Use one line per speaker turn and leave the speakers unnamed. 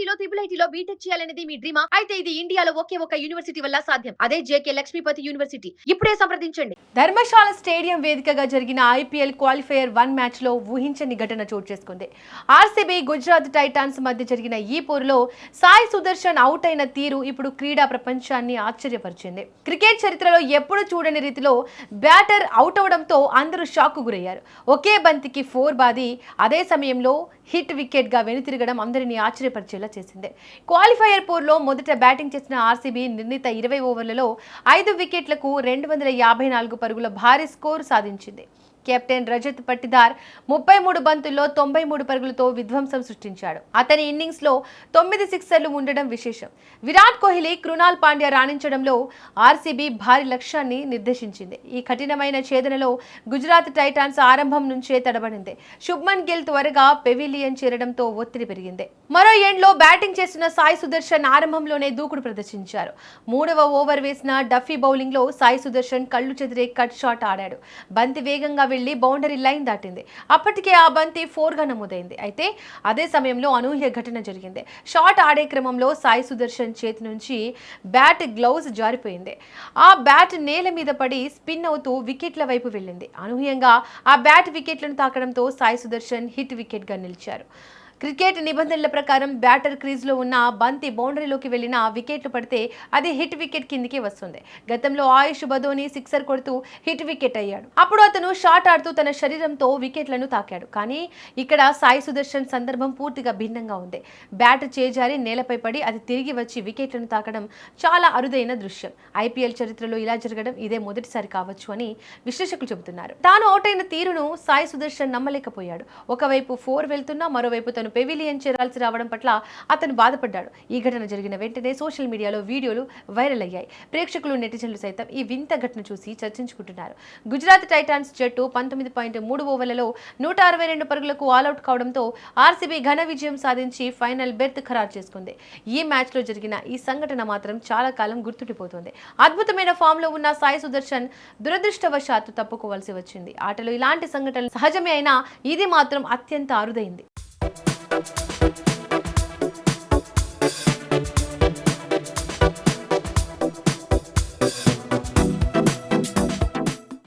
ఐఐటీలో ఐఐటీలో BTech చేయాలనేది మీ డ్రీమా? అయితే ఇది ఇండియాలో ఒకే ఒక యూనివర్సిటీ వల్ల సాధ్యం. అదే జేకే లక్ష్మీపతి యూనివర్సిటీ. ఇప్పుడే సంప్రదించండి.
ధర్మశాల స్టేడియం వేదికగా జరిగిన ఐపీఎల్ క్వాలిఫైయర్ 1 మ్యాచ్ లో ఊహించని ఘటన చోటు చేసుకుంది. ఆర్సీబీ గుజరాత్ టైటాన్స్ మధ్య జరిగిన ఈ పోరులో సాయి సుదర్శన్ అవుట్ అయిన తీరు ఇప్పుడు క్రీడా ప్రపంచాన్ని ఆశ్చర్యపరిచింది. క్రికెట్ చరిత్రలో ఎప్పుడు చూడని రీతిలో బ్యాటర్ అవుట్ అవడంతో అందరూ షాక్ కు గురయ్యారు. ఒకే బంతికి 4 బాది అదే సమయంలో హిట్ వికెట్ గా వెనుతిరగడం అందరినీ ఆశ్చర్యపరిచేలా చేసింది. క్వాలిఫైయర్ పోర్లో మొదట బ్యాటింగ్ చేసిన ఆర్సీబీ నిర్ణీత 20 ఓవర్లలో 5 వికెట్లకు 254 పరుగుల భారీ స్కోరు సాధించింది. కెప్టెన్ రజత్ పట్టిదార్ 33 బంతుల్లో 93 పరుగులతో విధ్వంసం సృష్టించాడు. అతని ఇన్నింగ్స్ లో 9 సిక్సర్లు ఉండడం విశేషం. విరాట్ కోహ్లీ, కృణాల్ పాండ్యా రాణించడంలో ఆర్సీబీ భారీ లక్ష్యాన్ని నిర్దేశించింది. ఈ కఠినమైన ఛేదనలో గుజరాత్ టైటాన్స్ ఆరంభం నుంచే తడబడింది. శుభ్మన్ గిల్ త్వరగా పెవిలియన్ చేరడంతో ఒత్తిడి పెరిగింది. మరో ఎండ్లో బ్యాటింగ్ చేస్తున్న సాయి సుదర్శన్ ఆరంభంలోనే దూకుడు ప్రదర్శించారు. 3వ ఓవర్ వేసిన డఫీ బౌలింగ్ లో సాయి సుదర్శన్ కళ్ళు చెదిరే కట్ షాట్ ఆడాడు. బంతి వేగంగా వెళ్లి బౌండరీ లైన్ దాటింది. అప్పటికే ఆ బంతి 4 గా నమోదైంది. అయితే అదే సమయంలో అనూహ్య ఘటన జరిగింది. షాట్ ఆడే క్రమంలో సాయి సుదర్శన్ చేతి నుంచి బ్యాట్ గ్లౌజ్ జారిపోయింది. ఆ బ్యాట్ నేల మీద పడి స్పిన్ అవుతూ వికెట్ల వైపు వెళ్ళింది. అనూహ్యంగా ఆ బ్యాట్ వికెట్లను తాకడంతో సాయి సుదర్శన్ హిట్ వికెట్ గా నిలిచారు. క్రికెట్ నిబంధనల ప్రకారం బ్యాటర్ క్రీజ్లో ఉన్న బంతి బౌండరీలోకి వెళ్లిన వికెట్లు పడితే అది హిట్ వికెట్ కిందికి వస్తుంది. గతంలో ఆయుష్ బదోని సిక్సర్ కొడుతూ హిట్ వికెట్ అయ్యాడు. అప్పుడు అతను షాట్ ఆడుతూ తన శరీరంతో వికెట్లను తాకాడు. కానీ ఇక్కడ సాయి సుదర్శన్ సందర్భం పూర్తిగా భిన్నంగా ఉంది. బ్యాట్ చేజారి నేలపై పడి అది తిరిగి వచ్చి వికెట్లను తాకడం చాలా అరుదైన దృశ్యం. ఐపీఎల్ చరిత్రలో ఇలా జరగడం ఇదే మొదటిసారి కావచ్చు అని విశ్లేషకులు చెబుతున్నారు. తాను అవుట్ అయిన తీరును సాయి సుదర్శన్ నమ్మలేకపోయాడు. ఒకవైపు 4 వెళ్తున్నా మరోవైపు తను పెవిలియన్ చేరాల్సి రావడం పట్ల అతను బాధపడ్డాడు. ఈ ఘటన జరిగిన వెంటనే సోషల్ మీడియాలో వీడియోలు వైరల్ అయ్యాయి. ప్రేక్షకులు, నెటిజన్లు సైతం ఈ వింత ఘటన చూసి చర్చించుకుంటున్నారు. గుజరాత్ టైటాన్స్ జట్టు 19.3 ఓవర్లలో 162 పరుగులకు ఆల్అౌట్ కావడంతో ఆర్సీబీ ఘన విజయం సాధించి ఫైనల్ బెర్త్ ఖరారు చేసుకుంది. ఈ మ్యాచ్ లో జరిగిన ఈ సంఘటన మాత్రం చాలా కాలం గుర్తుండిపోతుంది. అద్భుతమైన ఫామ్ లో ఉన్న సాయి సుదర్శన్ దురదృష్టవశాత్తు తప్పుకోవాల్సి వచ్చింది. ఆటలో ఇలాంటి సంఘటనలు సహజమే అయినా ఇది మాత్రం అత్యంత అరుదైంది.